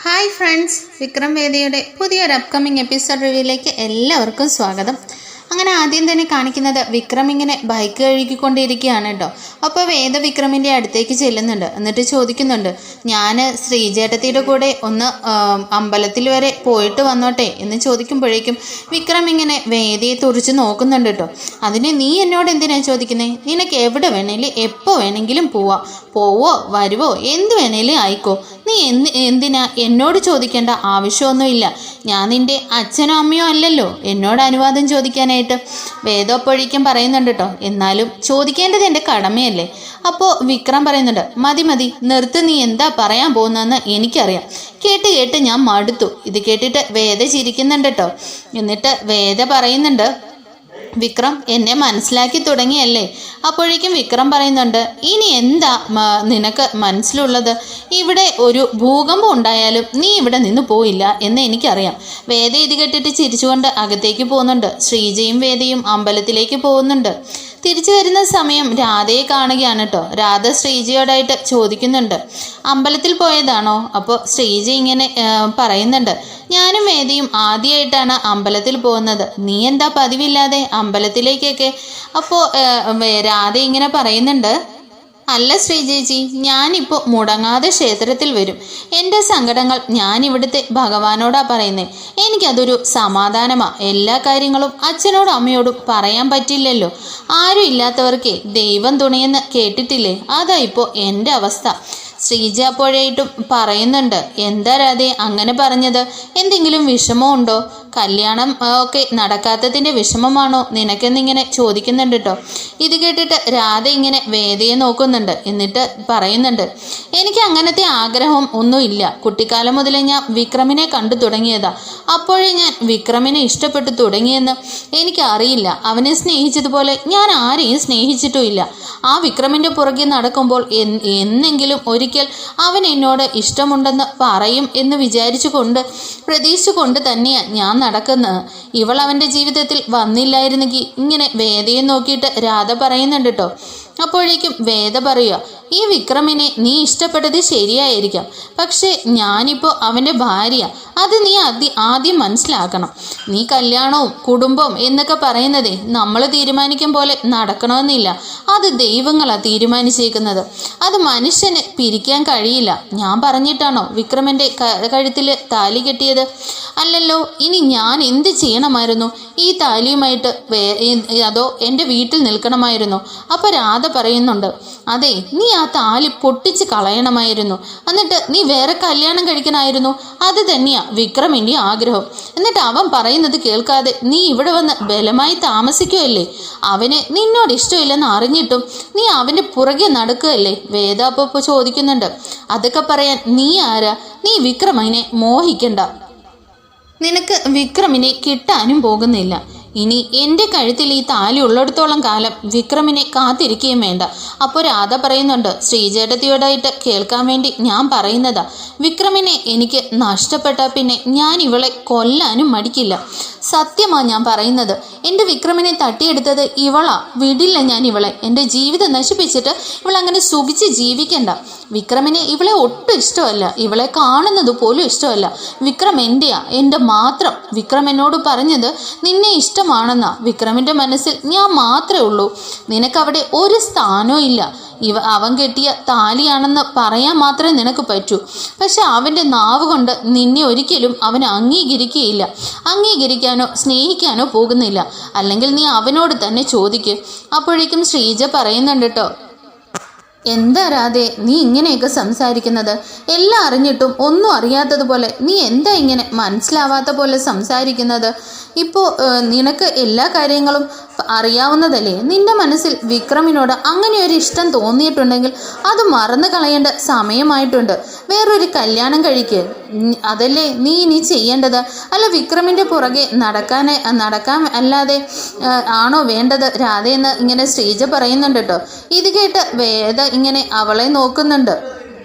Hi friends, Vikram വേദിയുടെ പുതിയൊരു upcoming episode റിവ്യൂയിലേക്ക് എല്ലാവർക്കും സ്വാഗതം. അങ്ങനെ ആദ്യം തന്നെ കാണിക്കുന്നത് വിക്രം ഇങ്ങനെ ബൈക്ക് കഴുകിക്കൊണ്ടിരിക്കുകയാണ് കേട്ടോ. അപ്പോൾ വേദ വിക്രമിൻ്റെ അടുത്തേക്ക് ചെല്ലുന്നുണ്ട്. എന്നിട്ട് ചോദിക്കുന്നുണ്ട്, ഞാൻ ശ്രീജേട്ടത്തിയുടെ കൂടെ ഒന്ന് അമ്പലത്തിൽ വരെ പോയിട്ട് വന്നോട്ടെ എന്ന് ചോദിക്കുമ്പോഴേക്കും വിക്രം ഇങ്ങനെ വേദയെ തുറിച്ച് നോക്കുന്നുണ്ട് കേട്ടോ. അതിന് നീ എന്നോട് എന്തിനാണ് ചോദിക്കുന്നത്? നിനക്ക് എവിടെ വേണേലും എപ്പോൾ വേണമെങ്കിലും പോവോ വരുവോ എന്ത് വേണേലും ആയിക്കോ. നീ എന്തിനാ എന്നോട് ചോദിക്കേണ്ട ആവശ്യമൊന്നുമില്ല. ഞാൻ നിൻ്റെ അച്ഛനോ അമ്മയോ അല്ലല്ലോ എന്നോട് അനുവാദം ചോദിക്കാനായിട്ട്. വേദോപ്പോഴേക്കും പറയുന്നുണ്ട് കേട്ടോ, എന്നാലും ചോദിക്കേണ്ടത് എൻ്റെ കടമയല്ലേ. അപ്പോൾ വിക്രം പറയുന്നുണ്ട്, മതി നിർത്ത്, നീ എന്താ പറയാൻ പോകുന്നതെന്ന് എനിക്കറിയാം. കേട്ട് ഞാൻ മടുത്തു. ഇത് കേട്ടിട്ട് വേദ ചിരിക്കുന്നുണ്ട് കേട്ടോ. എന്നിട്ട് വേദ പറയുന്നുണ്ട്, വിക്രം എന്നെ മനസ്സിലാക്കി തുടങ്ങിയല്ലേ. അപ്പോഴേക്കും വിക്രം പറയുന്നുണ്ട്, ഇനി എന്താ നിനക്ക് മനസ്സിലുള്ളത്? ഇവിടെ ഒരു ഭൂകമ്പം ഉണ്ടായാലും നീ ഇവിടെ നിന്ന് പോയില്ല എന്ന് എനിക്കറിയാം. വേദ ഇത് കേട്ടിട്ട് ചിരിച്ചുകൊണ്ട് അകത്തേക്ക് പോകുന്നുണ്ട്. ശ്രീജയും വേദയും അമ്പലത്തിലേക്ക് പോകുന്നുണ്ട്. തിരിച്ചു വരുന്ന സമയം രാധയെ കാണുകയാണ് കേട്ടോ. രാധ ശ്രീജയോടായിട്ട് ചോദിക്കുന്നുണ്ട്, അമ്പലത്തിൽ പോയതാണോ? അപ്പോൾ ശ്രീജ ഇങ്ങനെ പറയുന്നുണ്ട്, ഞാനും വേദിയും ആദ്യമായിട്ടാണ് അമ്പലത്തിൽ പോകുന്നത്. നീ എന്താ പതിവില്ലാതെ അമ്പലത്തിലേക്കൊക്കെ? അപ്പോൾ രാധ ഇങ്ങനെ പറയുന്നുണ്ട്, അല്ല ശ്രീജേച്ചി, ഞാനിപ്പോൾ മുടങ്ങാതെ ക്ഷേത്രത്തിൽ വരും. എൻ്റെ സങ്കടങ്ങൾ ഞാൻ ഇവിടുത്തെ ഭഗവാനോടാ പറയുന്നത്. എനിക്കതൊരു സമാധാനമാണ്. എല്ലാ കാര്യങ്ങളും അച്ഛനോടും അമ്മയോടും പറയാൻ പറ്റില്ലല്ലോ. ആരും ഇല്ലാത്തവർക്ക് ദൈവം തുണയെന്ന് കേട്ടിട്ടില്ലേ? അതാ ഇപ്പോൾ എൻ്റെ അവസ്ഥ. ശ്രീജ അപ്പോഴായിട്ടും പറയുന്നുണ്ട്, എന്താ രാധേ അങ്ങനെ പറഞ്ഞത്? എന്തെങ്കിലും വിഷമമുണ്ടോ? കല്യാണം ഒക്കെ നടക്കാത്തതിൻ്റെ വിഷമമാണോ നിനക്കെന്നിങ്ങനെ ചോദിക്കുന്നുണ്ട് കേട്ടോ. ഇത് കേട്ടിട്ട് രാധ ഇങ്ങനെ വേദയെ നോക്കുന്നുണ്ട്. എന്നിട്ട് പറയുന്നുണ്ട്, എനിക്ക് അങ്ങനത്തെ ആഗ്രഹം ഒന്നുമില്ല. കുട്ടിക്കാലം മുതലേ ഞാൻ വിക്രമിനെ കണ്ടു തുടങ്ങിയതാ. അപ്പോഴേ ഞാൻ വിക്രമിനെ ഇഷ്ടപ്പെട്ടു തുടങ്ങിയെന്ന് എനിക്കറിയില്ല. അവനെ സ്നേഹിച്ചതുപോലെ ഞാൻ ആരെയും സ്നേഹിച്ചിട്ടുമില്ല. ആ വിക്രമിൻ്റെ പുറകെ നടക്കുമ്പോൾ എന്നെങ്കിലും ഒരിക്കൽ അവൻ എന്നോട് ഇഷ്ടമുണ്ടെന്ന് പറയും എന്ന് പ്രതീക്ഷിച്ചുകൊണ്ട് തന്നെയാണ് ഞാൻ നടക്കുന്നത്. ഇവൾ അവൻ്റെ ജീവിതത്തിൽ വന്നില്ലായിരുന്നെങ്കിൽ ഇങ്ങനെ വേദയെ നോക്കിയിട്ട് രാധ പറയുന്നുണ്ട് കേട്ടോ. അപ്പോഴേക്കും വേദ പറയുക, ഈ വിക്രമിനെ നീ ഇഷ്ടപ്പെട്ടത് ശരിയായിരിക്കാം, പക്ഷേ ഞാനിപ്പോൾ അവൻ്റെ ഭാര്യ. അത് നീ ആദ്യം മനസ്സിലാക്കണം. നീ കല്യാണവും കുടുംബവും എന്നൊക്കെ പറയുന്നതേ നമ്മൾ തീരുമാനിക്കും പോലെ നടക്കണമെന്നില്ല. അത് ദൈവങ്ങളാണ് തീരുമാനിച്ചേക്കുന്നത്. അത് മനുഷ്യന് പിരിക്കാൻ കഴിയില്ല. ഞാൻ പറഞ്ഞിട്ടാണോ വിക്രമിൻ്റെ കഴുത്തിൽ താലി കെട്ടിയത്? അല്ലല്ലോ. ഇനി ഞാൻ എന്ത് ചെയ്യണമായിരുന്നു? ഈ താലിയുമായിട്ട് അതോ എൻ്റെ വീട്ടിൽ നിൽക്കണമായിരുന്നു? അപ്പോൾ രാധ പറയുന്നുണ്ട്, അതെ, നീ ആ താലി പൊട്ടിച്ച് കളയണമായിരുന്നു. എന്നിട്ട് നീ വേറെ കല്യാണം കഴിക്കണമായിരുന്നു. അത് തന്നെയാ വിക്രമിൻ്റെ ആഗ്രഹം. എന്നിട്ട് അവൻ പറയുന്നത് കേൾക്കാതെ നീ ഇവിടെ വന്ന് ബലമായി താമസിക്കുകയല്ലേ? അവന് നിന്നോട് ഇഷ്ടമില്ലെന്ന് അറിഞ്ഞിട്ടും നീ അവൻ്റെ പുറകെ നടക്കുകയല്ലേ? വേദ അപ്പോൾ ചോദിക്കുന്നുണ്ട്, അതൊക്കെ പറയാൻ നീ ആരാ? നീ വിക്രമിനെ മോഹിക്കണ്ട. നിനക്ക് വിക്രമിനെ കിട്ടാനും പോകുന്നില്ല. ഇനി എൻ്റെ കഴുത്തിൽ ഈ താലി ഉള്ളിടത്തോളം കാലം വിക്രമിനെ കാത്തിരിക്കുകയും വേണ്ട. അപ്പോൾ രാധ പറയുന്നുണ്ട്, ശ്രീജേട്ടത്തിയോടായിട്ട് കേൾക്കാൻ വേണ്ടി ഞാൻ പറയുന്നതാ. വിക്രമിനെ എനിക്ക് നഷ്ടപ്പെട്ടാൽ പിന്നെ ഞാൻ ഇവളെ കൊല്ലാനും മടിക്കില്ല. സത്യമാണ് ഞാൻ പറയുന്നത്. എൻ്റെ വിക്രമിനെ തട്ടിയെടുത്തത് ഇവളാ. വിടില്ല ഞാൻ ഇവളെ. എൻ്റെ ജീവിതം നശിപ്പിച്ചിട്ട് ഇവളങ്ങനെ സുഖിച്ച് ജീവിക്കണ്ട. വിക്രമിനെ ഇവളെ ഒട്ടും ഇഷ്ടമല്ല. ഇവളെ കാണുന്നത് പോലും ഇഷ്ടമല്ല. വിക്രം എൻ്റെയാ, എൻ്റെ മാത്രം. വിക്രം എന്നോട് പറഞ്ഞത് നിന്നെ ഇഷ്ടമാണെന്നാ. വിക്രമിൻ്റെ മനസ്സിൽ ഞാൻ മാത്രമേ ഉള്ളൂ. നിനക്കവിടെ ഒരു സ്ഥാനവും ഇല്ല. അവൻ കെട്ടിയ താലിയാണെന്ന് പറയാൻ മാത്രമേ നിനക്ക് പറ്റൂ. പക്ഷെ അവൻ്റെ നാവ് കൊണ്ട് നിന്നെ ഒരിക്കലും അവൻ അംഗീകരിക്കുകയില്ല. അംഗീകരിക്കാനോ സ്നേഹിക്കാനോ പോകുന്നില്ല. അല്ലെങ്കിൽ നീ അവനോട് തന്നെ ചോദിക്ക്. അപ്പോഴേക്കും ശ്രീജ പറയുന്നുണ്ട് കേട്ടോ, എന്താ രാധേ നീ ഇങ്ങനെയൊക്കെ സംസാരിക്കുന്നത്? എല്ലാം അറിഞ്ഞിട്ടും ഒന്നും അറിയാത്തതുപോലെ നീ എന്താ ഇങ്ങനെ മനസ്സിലാവാത്ത പോലെ സംസാരിക്കുന്നത്? ഇപ്പോൾ നിനക്ക് എല്ലാ കാര്യങ്ങളും അറിയാവുന്നതല്ലേ? നിന്റെ മനസ്സിൽ വിക്രമിനോട് അങ്ങനെ ഒരു ഇഷ്ടം തോന്നിയിട്ടുണ്ടെങ്കിൽ അത് മറന്നു കളയേണ്ട സമയമായിട്ടുണ്ട്. വേറൊരു കല്യാണം കഴിക്ക്. അതല്ലേ നീ ഇനി ചെയ്യേണ്ടത്. അല്ല വിക്രമിൻ്റെ പുറകെ നടക്കാൻ അല്ലാതെ ആണോ വേണ്ടത് രാധയെന്ന് ഇങ്ങനെ ശ്രീജ പറയുന്നുണ്ട് കേട്ടോ. ഇത് കേട്ട് വേദ ഇങ്ങനെ അവളെ നോക്കുന്നുണ്ട്.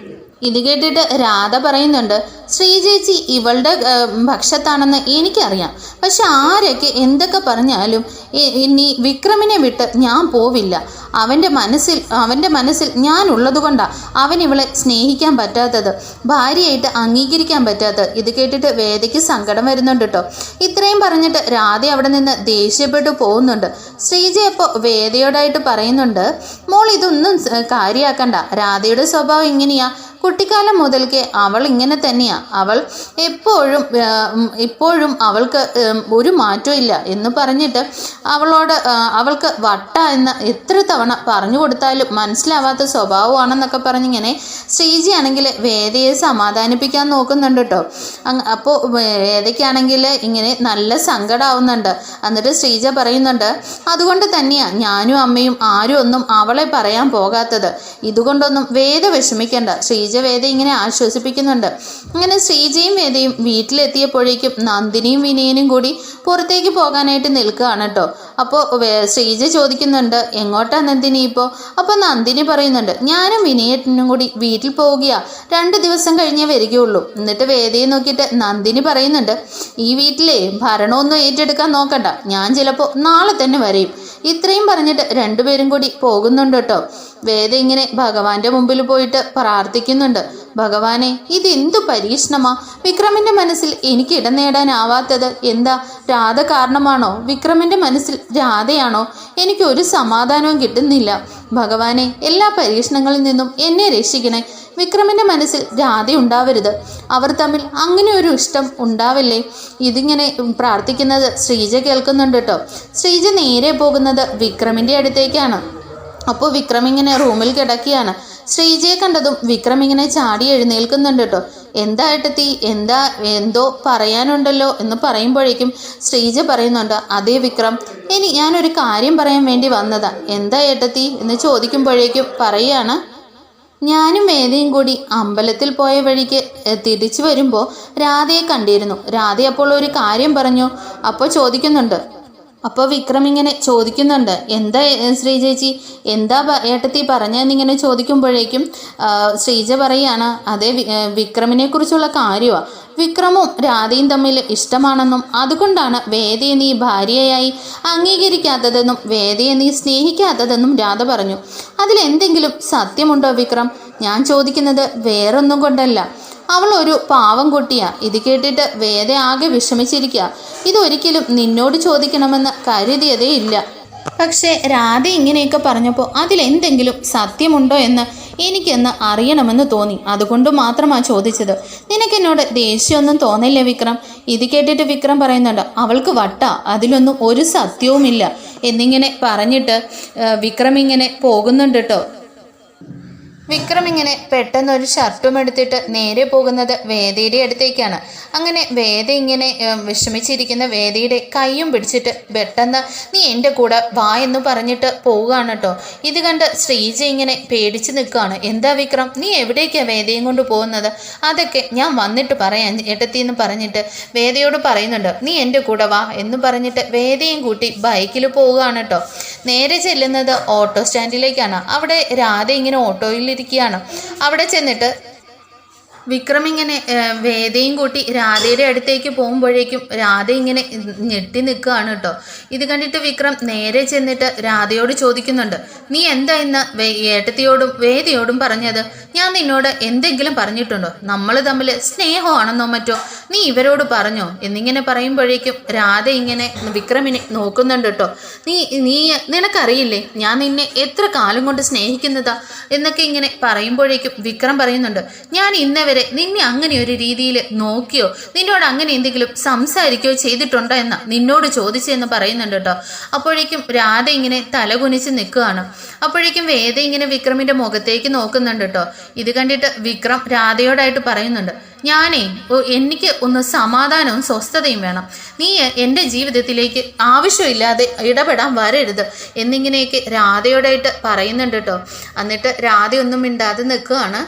ഇത് കേട്ടിട്ട് രാധ പറയുന്നുണ്ട്, ശ്രീചേച്ചി ഇവളുടെ പക്ഷത്താണെന്ന് എനിക്കറിയാം. പക്ഷെ ആരൊക്കെ എന്തൊക്കെ പറഞ്ഞാലും ഇനി വിക്രമിനെ വിട്ട് ഞാൻ പോവില്ല. അവൻ്റെ മനസ്സിൽ ഞാൻ ഉള്ളതുകൊണ്ടാണ് അവൻ ഇവളെ സ്നേഹിക്കാൻ പറ്റാത്തത്, ഭാര്യയായിട്ട് അംഗീകരിക്കാൻ പറ്റാത്തത്. ഇത് കേട്ടിട്ട് വേദയ്ക്ക് സങ്കടം വരുന്നുണ്ട് കേട്ടോ. ഇത്രയും പറഞ്ഞിട്ട് രാധ അവിടെ നിന്ന് ദേഷ്യപ്പെട്ടു പോകുന്നുണ്ട്. ശ്രീജ അപ്പോൾ വേദയോടായിട്ട് പറയുന്നുണ്ട്, മോൾ ഇതൊന്നും കാര്യമാക്കണ്ട. രാധയുടെ സ്വഭാവം ഇങ്ങനെയാ. കുട്ടിക്കാലം മുതൽക്കേ അവൾ ഇങ്ങനെ തന്നെയാ. അവൾ ഇപ്പോഴും അവൾക്ക് ഒരു മാറ്റവും ഇല്ല എന്ന് പറഞ്ഞിട്ട് അവൾക്ക് വട്ട എന്ന് എത്ര തവണ പറഞ്ഞു കൊടുത്താലും മനസ്സിലാവാത്ത സ്വഭാവമാണെന്നൊക്കെ പറഞ്ഞിങ്ങനെ ശ്രീജയാണെങ്കിൽ വേദയെ സമാധാനിപ്പിക്കാൻ നോക്കുന്നുണ്ട് കേട്ടോ. അപ്പോൾ വേദയ്ക്കാണെങ്കിൽ ഇങ്ങനെ നല്ല സങ്കടമാവുന്നുണ്ട്. എന്നിട്ട് ശ്രീജ പറയുന്നുണ്ട്, അതുകൊണ്ട് തന്നെയാ ഞാനും അമ്മയും ആരും ഒന്നും അവളെ പറയാൻ പോകാത്തത്. ഇതുകൊണ്ടൊന്നും വേദ വിഷമിക്കണ്ട. ശ്രീജ വേദ ഇങ്ങനെ ആശ്വസിപ്പിക്കുന്നുണ്ട്. അങ്ങനെ ശ്രീജയും വേദയും വീട്ടിലെത്തിയപ്പോഴേക്കും നന്ദിനിയും വിനയനും കൂടി പുറത്തേക്ക് പോകാനായിട്ട് നിൽക്കുകയാണ് കേട്ടോ. അപ്പോൾ ശ്രീജ ചോദിക്കുന്നുണ്ട്, എങ്ങോട്ടാ നന്ദിനി ഇപ്പോൾ? അപ്പോൾ നന്ദിനി പറയുന്നുണ്ട്, ഞാനും വിനയനും കൂടി വീട്ടിൽ പോവുകയാ. 2 ദിവസം കഴിഞ്ഞേ വരികയുള്ളൂ. എന്നിട്ട് വേദയെ നോക്കിയിട്ട് നന്ദിനി പറയുന്നുണ്ട്, ഈ വീട്ടിലെ ഭരണമൊന്നും ഏറ്റെടുക്കാൻ നോക്കണ്ട, ഞാൻ ചിലപ്പോൾ നാളെ തന്നെ വരെയും. ഇത്രയും പറഞ്ഞിട്ട് രണ്ടുപേരും കൂടി പോകുന്നുണ്ട് കേട്ടോ. വേദ ഇങ്ങനെ ഭഗവാന്റെ മുമ്പിൽ പോയിട്ട് പ്രാർത്ഥിക്കുന്നുണ്ട്, ഭഗവാനെ ഇതെന്തു പരീക്ഷണമാ? വിക്രമിന്റെ മനസ്സിൽ എനിക്ക് ഇടം നേടാനാവാത്തത് എന്താ? രാധ കാരണമാണോ? വിക്രമിന്റെ മനസ്സിൽ രാധയാണോ? എനിക്ക് ഒരു സമാധാനവും കിട്ടുന്നില്ല. ഭഗവാനെ എല്ലാ പരീക്ഷണങ്ങളിൽ നിന്നും എന്നെ രക്ഷിക്കണേ. വിക്രമിന്റെ മനസ്സിൽ രാധ ഉണ്ടാവരുത്. അവർ തമ്മിൽ അങ്ങനെ ഒരു ഇഷ്ടം ഉണ്ടാവില്ലേ? ഇതിങ്ങനെ പ്രാർത്ഥിക്കുന്നത് ശ്രീജ കേൾക്കുന്നുണ്ട് കേട്ടോ. ശ്രീജ നേരെ പോകുന്നത് വിക്രമിന്റെ അടുത്തേക്കാണ്. അപ്പോൾ വിക്രം ഇങ്ങനെ റൂമിൽ കിടക്കുകയാണ്. ശ്രീജയെ കണ്ടതും വിക്രം ഇങ്ങനെ ചാടി എഴുന്നേൽക്കുന്നുണ്ട് കേട്ടോ. എന്താ ഏട്ടത്തി, എന്തോ പറയാനുണ്ടല്ലോ എന്ന് പറയുമ്പോഴേക്കും ശ്രീജ പറയുന്നുണ്ട്, അതേ വിക്രം, ഞാനൊരു കാര്യം പറയാൻ വേണ്ടി വന്നതാ. എന്താ ഏട്ടത്തി എന്ന് ചോദിക്കുമ്പോഴേക്കും പറയുകയാണ്, ഞാനും വേദയും കൂടി അമ്പലത്തിൽ പോയ വഴിക്ക് തിരിച്ചു വരുമ്പോൾ രാധയെ കണ്ടിരുന്നു. രാധ അപ്പോൾ ഒരു കാര്യം പറഞ്ഞു. അപ്പോൾ ചോദിക്കുന്നുണ്ട്, അപ്പോൾ വിക്രം ഇങ്ങനെ ചോദിക്കുന്നുണ്ട്, എന്താ ശ്രീജേച്ചി, എന്താ ഏട്ടത്തി പറഞ്ഞതെന്നിങ്ങനെ ചോദിക്കുമ്പോഴേക്കും ശ്രീജ പറയുകയാണ്, അതേ വിക്രമിനെ കുറിച്ചുള്ള കാര്യമാണ്. വിക്രമും രാധയും തമ്മിൽ ഇഷ്ടമാണെന്നും അതുകൊണ്ടാണ് വേദയെ നീ ഭാര്യയായി അംഗീകരിക്കാത്തതെന്നും വേദയെ നീ സ്നേഹിക്കാത്തതെന്നും രാധ പറഞ്ഞു. അതിലെന്തെങ്കിലും സത്യമുണ്ടോ വിക്രം? ഞാൻ ചോദിക്കുന്നത് വേറൊന്നും കൊണ്ടല്ല. അവൾ ഒരു പാവം കുട്ടിയാ. ഇത് കേട്ടിട്ട് വേദ ആകെ വിഷമിച്ചിരിക്കുക. ഇതൊരിക്കലും നിന്നോട് ചോദിക്കണമെന്ന് കരുതിയതേ ഇല്ല. പക്ഷേ രാധ ഇങ്ങനെയൊക്കെ പറഞ്ഞപ്പോൾ അതിലെന്തെങ്കിലും സത്യമുണ്ടോ എന്ന് എനിക്കെന്ന് അറിയണമെന്ന് തോന്നി. അതുകൊണ്ട് മാത്രമാണ് ചോദിച്ചത്. നിനക്കെന്നോട് ദേഷ്യമൊന്നും തോന്നില്ല വിക്രം? ഇത് കേട്ടിട്ട് വിക്രം പറയുന്നുണ്ട്, അവൾക്ക് വട്ട, അതിലൊന്നും ഒരു സത്യവുമില്ല എന്നിങ്ങനെ പറഞ്ഞിട്ട് വിക്രം ഇങ്ങനെ പോകുന്നുണ്ട് കേട്ടോ. വിക്രം ഇങ്ങനെ പെട്ടെന്നൊരു ഷർട്ടും എടുത്തിട്ട് നേരെ പോകുന്നത് വേദയുടെ അടുത്തേക്കാണ്. അങ്ങനെ വേദ ഇങ്ങനെ വിഷമിച്ചിരിക്കുന്ന വേദയുടെ കൈയും പിടിച്ചിട്ട് പെട്ടെന്ന് നീ എൻ്റെ കൂടെ വാ എന്ന് പറഞ്ഞിട്ട് പോവുകയാണ് കേട്ടോ. ഇത് കണ്ട് ശ്രീജ ഇങ്ങനെ പേടിച്ച് നിൽക്കുകയാണ്. എന്താ വിക്രം, നീ എവിടേക്കാണ് വേദയും കൊണ്ട് പോകുന്നത്? അതൊക്കെ ഞാൻ വന്നിട്ട് പറയാം ഏട്ടത്തി എന്ന് പറഞ്ഞിട്ട് വേദയോട് പറയുന്നുണ്ട്. നീ എൻ്റെ കൂടെ വാ എന്ന് പറഞ്ഞിട്ട് വേദയും കൂട്ടി ബൈക്കിൽ പോവുകയാണ് കേട്ടോ. നേരെ ചെല്ലുന്നത് ഓട്ടോ സ്റ്റാൻഡിലേക്കാണ്. അവിടെ രാധ ഇങ്ങനെ ഓട്ടോയിൽ ഇരിക്കുകയാണ്. അവിടെ ചെന്നിട്ട് വിക്രം ഇങ്ങനെ വേദയും കൂട്ടി രാധയുടെ അടുത്തേക്ക് പോകുമ്പോഴേക്കും രാധ ഇങ്ങനെ ഞെട്ടി നിൽക്കുകയാണ് കേട്ടോ. ഇത് കണ്ടിട്ട് വിക്രം നേരെ ചെന്നിട്ട് രാധയോട് ചോദിക്കുന്നുണ്ട്, നീ എന്താ ഇന്ന് ഏട്ടത്തിയോടും വേദയോടും പറഞ്ഞത്? ഞാൻ നിന്നോട് എന്തെങ്കിലും പറഞ്ഞിട്ടുണ്ടോ? നമ്മൾ തമ്മിൽ സ്നേഹമാണെന്നോ മറ്റോ നീ ഇവരോട് പറഞ്ഞോ? എന്നിങ്ങനെ പറയുമ്പോഴേക്കും രാധ ഇങ്ങനെ വിക്രമിനെ നോക്കുന്നുണ്ട് കേട്ടോ. നിനക്കറിയില്ലേ ഞാൻ നിന്നെ എത്ര കാലം കൊണ്ട് സ്നേഹിക്കുന്നതാ എന്നൊക്കെ ഇങ്ങനെ പറയുമ്പോഴേക്കും വിക്രം പറയുന്നുണ്ട്, ഞാൻ ഇന്നവരെ നിന്നെ അങ്ങനെ ഒരു രീതിയിൽ നോക്കിയോ, നിന്നോട് അങ്ങനെ എന്തെങ്കിലും സംസാരിക്കുകയോ ചെയ്തിട്ടുണ്ടോ എന്ന് നിന്നോട് ചോദിച്ചെന്ന് പറയുന്നുണ്ട് കേട്ടോ. അപ്പോഴേക്കും രാധ ഇങ്ങനെ തലകുനിച്ച് നിൽക്കുകയാണ്. അപ്പോഴേക്കും വേദ ഇങ്ങനെ വിക്രമിന്റെ മുഖത്തേക്ക് നോക്കുന്നുണ്ട് കേട്ടോ. ഇത് കണ്ടിട്ട് വിക്രം രാധയോടായിട്ട് പറയുന്നുണ്ട്, എനിക്ക് ഒന്ന് സമാധാനവും സ്വസ്ഥതയും വേണം. നീ എൻ്റെ ജീവിതത്തിലേക്ക് ആവശ്യമില്ലാതെ ഇടപെടാൻ വരരുത് എന്നിങ്ങനെയൊക്കെ രാധയോടായിട്ട് പറയുന്നുണ്ട് കേട്ടോ. എന്നിട്ട് രാധയൊന്നും മിണ്ടാതെ നിൽക്കുകയാണ്.